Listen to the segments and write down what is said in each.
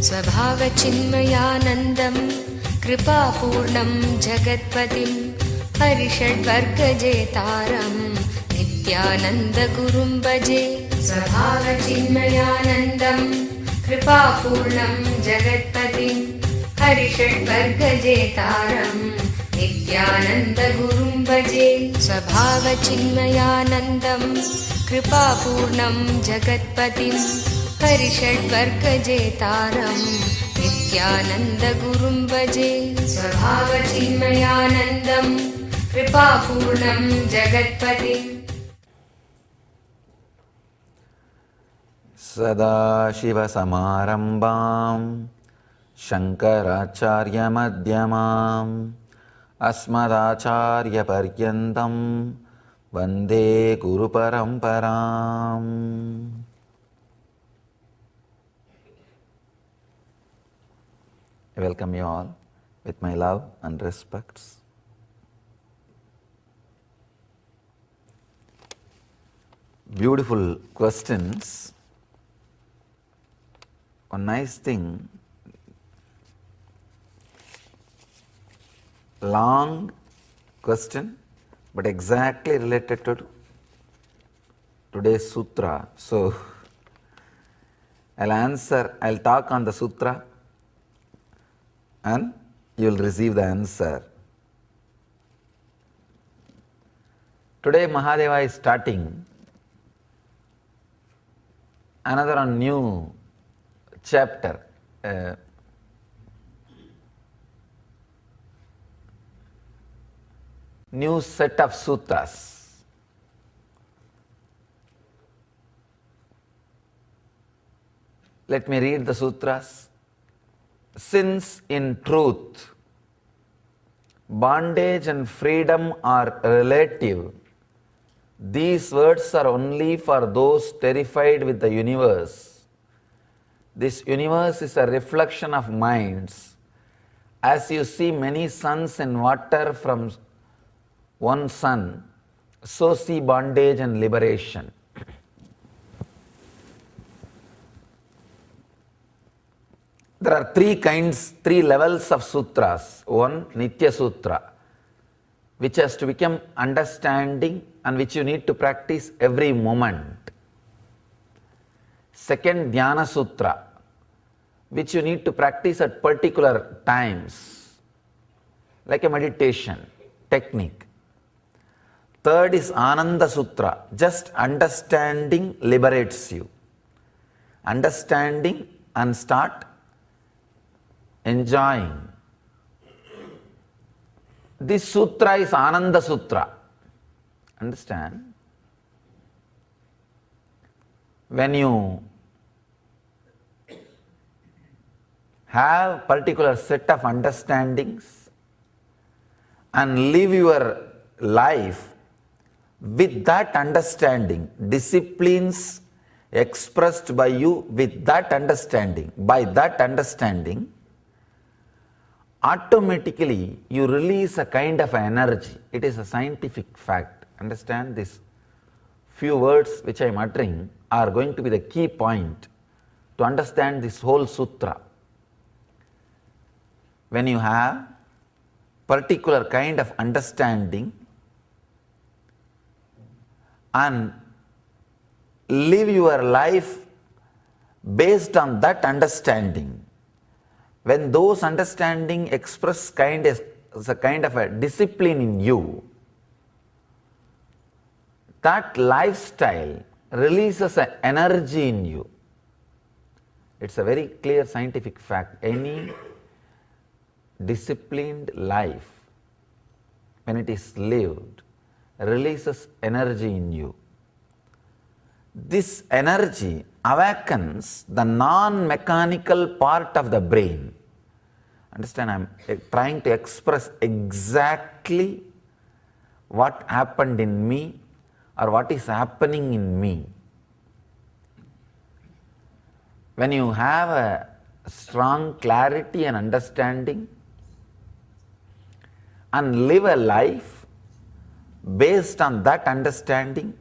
स्वभावचिन्मयानन्दं कृपापूर्णं जगत्पतिं हरिषड्वर्गजेतारं नित्यानन्दगुरुं भजे। स्वभावचिन्मयानन्दं कृपापूर्णं जगत्पतिं हरिषड्वर्गजेतारं नित्यानन्दगुरुं भजे। स्वभावचिन्मयानन्दं कृपापूर्णं जगत्पतिं हरिषड्वर्गजेतारं नित्यानन्दगुरुं भजे। स्वभावचिन्मयानन्दं कृपापूर्णं जगत्पतिं सदाशिवसमारम्भां शङ्कराचार्यमध्यमाम् अस्मदाचार्यपर्यन्तं वन्दे गुरुपरम्पराम्. I welcome you all with my love and respects. Beautiful questions. One nice thing, long question, but exactly related to today's sutra. So, I'll talk on the sutra and you will receive the answer. Today Mahadeva is starting another new chapter, new set of sutras. Let me read the sutras. Since in truth bondage and freedom are relative, these words are only for those terrified with the universe. This universe is a reflection of minds. As you see many suns in water from one sun, so see bondage and liberation. There are three levels of sutras. One, Nitya Sutra, which has to become understanding and which you need to practice every moment. Second, Dhyana Sutra, which you need to practice at particular times, like a meditation technique. Third is Ananda Sutra, just understanding liberates you. Understanding and start enjoying. This sutra is Ananda Sutra. Understand? When you have particular set of understandings and live your life with that understanding, disciplines expressed by you with that understanding, by that understanding, automatically you release a kind of energy. It is a scientific fact. Understand this? Few words which I am uttering are going to be the key point to understand this whole sutra. When you have particular kind of understanding and live your life based on that understanding, when those understanding express as a kind of a discipline in you, that lifestyle releases an energy in you. It's a very clear scientific fact. Any disciplined life, when it is lived, releases energy in you. This energy awakens the non-mechanical part of the brain. Understand, I'm trying to express exactly what happened in me or what is happening in me. When you have a strong clarity and understanding and live a life based on that understanding,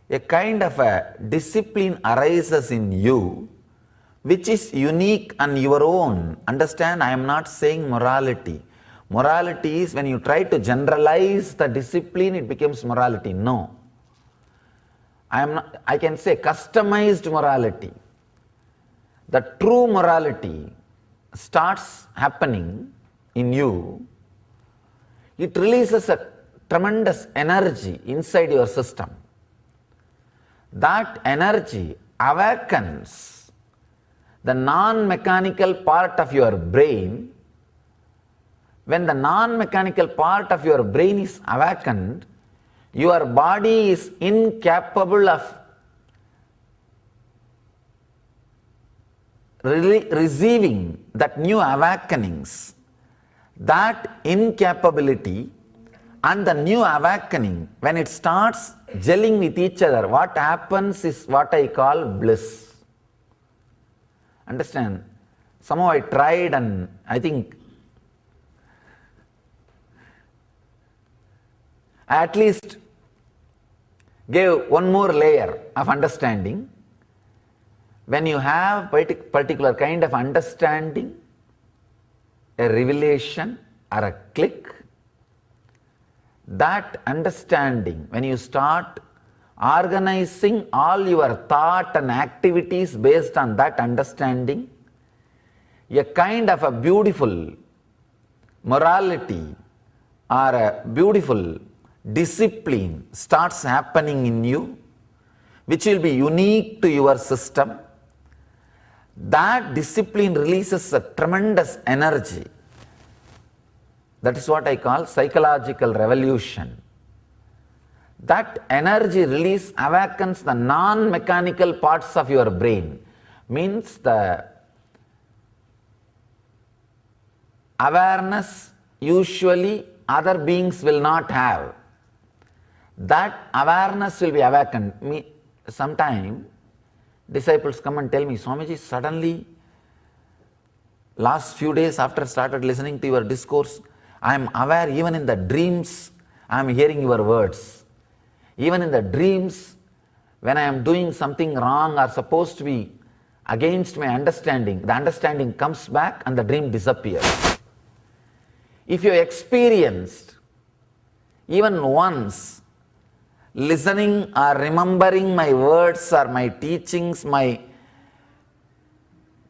a kind of a discipline arises in you which is unique and your own. Understand, I am not saying morality. Morality is when you try to generalize the discipline, it becomes morality. No. I can say customized morality. The true morality starts happening in you. It releases a tremendous energy inside your system. That energy awakens the non-mechanical part of your brain. When the non-mechanical part of your brain is awakened, your body is incapable of receiving that new awakenings. That incapability and the new awakening, when it starts gelling with each other, what happens is what I call bliss. Understand? Somehow I tried, and I think I at least gave one more layer of understanding. When you have particular kind of understanding, a revelation or a click, that understanding, when you start organizing all your thought and activities based on that understanding, a kind of a beautiful morality or a beautiful discipline starts happening in you, which will be unique to your system. That discipline releases a tremendous energy. That is what I call psychological revolution. That energy release awakens the non-mechanical parts of your brain. Means the awareness usually other beings will not have. That awareness will be awakened. Sometime disciples come and tell me, Swamiji, suddenly last few days after started listening to your discourse, I am aware even in the dreams I am hearing your words. Even in the dreams, when I am doing something wrong or supposed to be against my understanding, the understanding comes back and the dream disappears. If you experienced even once listening or remembering my words or my teachings, my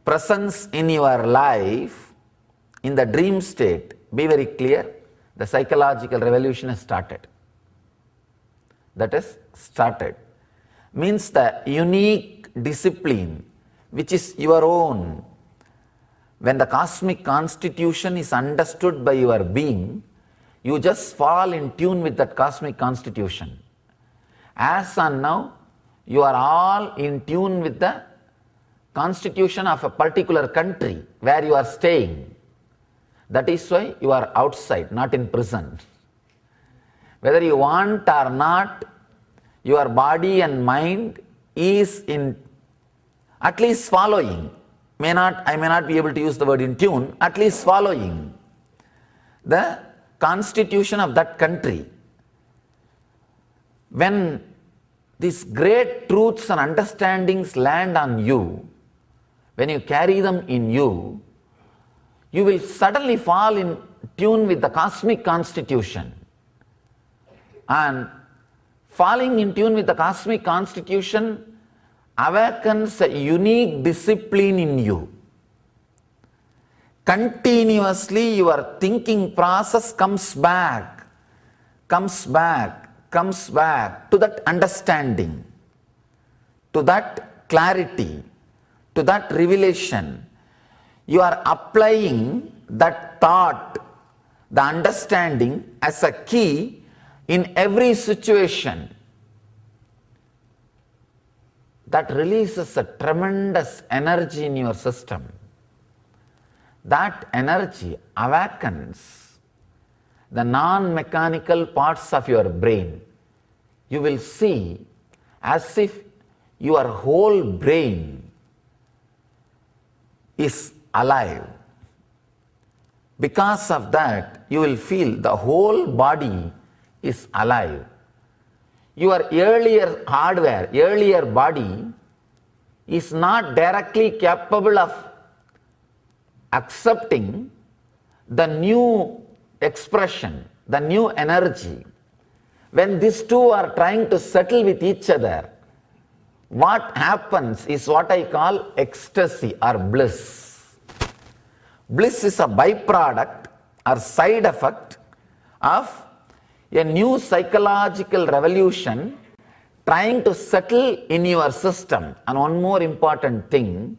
presence in your life in the dream state, be very clear, the psychological revolution has started. That is started. Means the unique discipline which is your own. When the cosmic constitution is understood by your being, you just fall in tune with that cosmic constitution. As on now, you are all in tune with the constitution of a particular country where you are staying. That is why you are outside, not in prison. Whether you want or not, your body and mind is in at least following. I may not be able to use the word in tune, at least following the constitution of that country. When these great truths and understandings land on you, when you carry them in you, you will suddenly fall in tune with the cosmic constitution. And falling in tune with the cosmic constitution awakens a unique discipline in you. Continuously your thinking process comes back to that understanding, to that clarity, to that revelation. You are applying that thought, the understanding as a key in every situation. That releases a tremendous energy in your system. That energy awakens the non-mechanical parts of your brain. You will see as if your whole brain is alive. Because of that, you will feel the whole body is alive. Your earlier hardware, earlier body is not directly capable of accepting the new expression, the new energy, when these two are trying to settle with each other, what happens is what I call ecstasy or bliss. Bliss is a byproduct or side effect of a new psychological revolution trying to settle in your system. And one more important thing,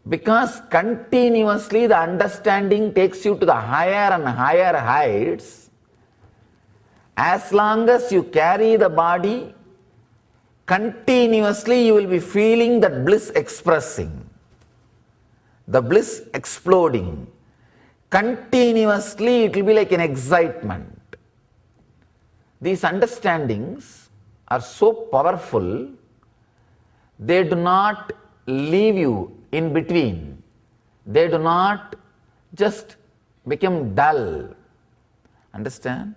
because continuously the understanding takes you to the higher and higher heights, as long as you carry the body, continuously you will be feeling that bliss expressing, the bliss exploding. Continuously it will be like an excitement. These understandings are so powerful, they do not leave you in between. They do not just become dull. Understand?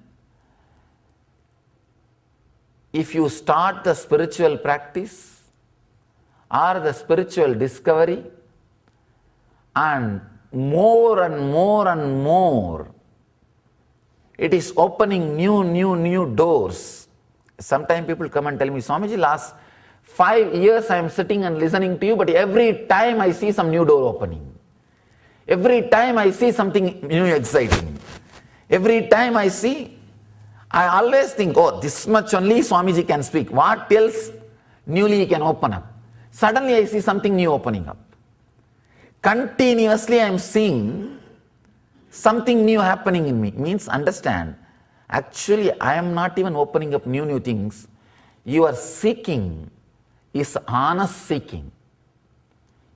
If you start the spiritual practice or the spiritual discovery, and more and more and more, it is opening new doors. Sometimes people come and tell me, Swamiji, last 5 years I am sitting and listening to you, but every time I see some new door opening. Every time I see something new exciting. Every time I see, I always think, oh, this much only Swamiji can speak. What else newly he can open up? Suddenly I see something new opening up. Continuously I am seeing something new happening in me. Means understand, actually I am not even opening up new things. Your seeking is honest seeking.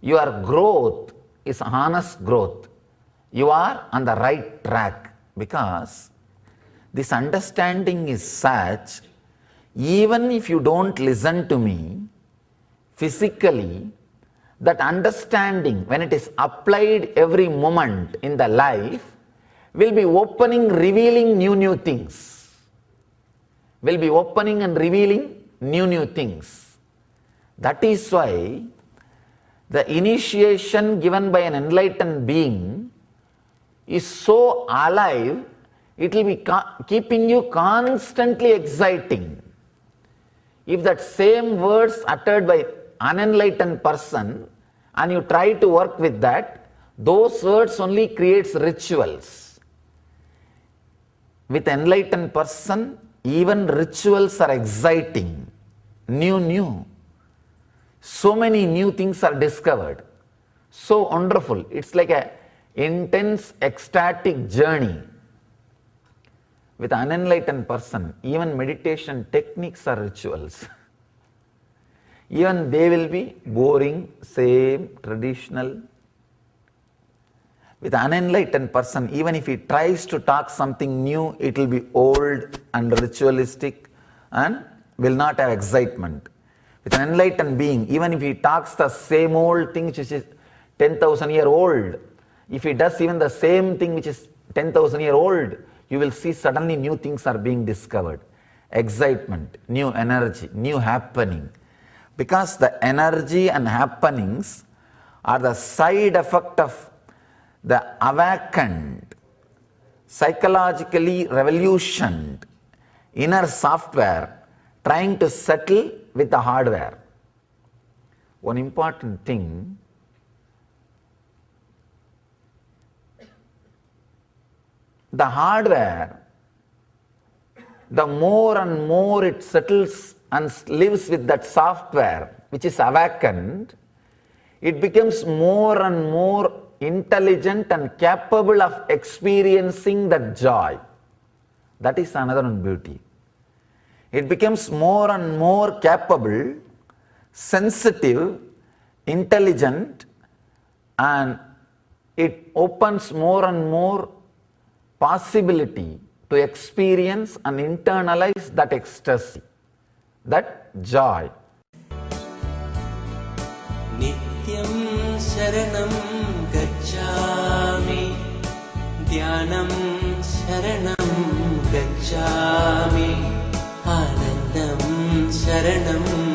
Your growth is honest growth. You are on the right track, because this understanding is such, even if you don't listen to me physically, that understanding, when it is applied every moment in the life, will be opening, revealing new things. Will be opening and revealing new things. That is why the initiation given by an enlightened being is so alive, it will be keeping you constantly exciting. If that same words uttered by unenlightened person and you try to work with that, those words only creates rituals. With enlightened person, even rituals are exciting, new. So many new things are discovered. So wonderful. It's like an intense, ecstatic journey. With an unenlightened person, even meditation techniques are rituals. Even they will be boring, same, traditional. With an unenlightened person, even if he tries to talk something new, it will be old and ritualistic and will not have excitement. With an enlightened being, even if he talks the same old thing which is 10,000 years old, if he does even the same thing which is 10,000 years old, you will see suddenly new things are being discovered. Excitement, new energy, new happening. Because the energy and happenings are the side effect of the awakened, psychologically revolutioned inner software trying to settle with the hardware. One important thing, the hardware, the more and more it settles and lives with that software which is awakened, it becomes more and more intelligent and capable of experiencing that joy. That is another one beauty. It becomes more and more capable, sensitive, intelligent, and it opens more and more possibility to experience and internalize that ecstasy, that joy. Nityam Sharanam Gacchami, Dhyanam Sharanam Gacchami, Anandam शरणम्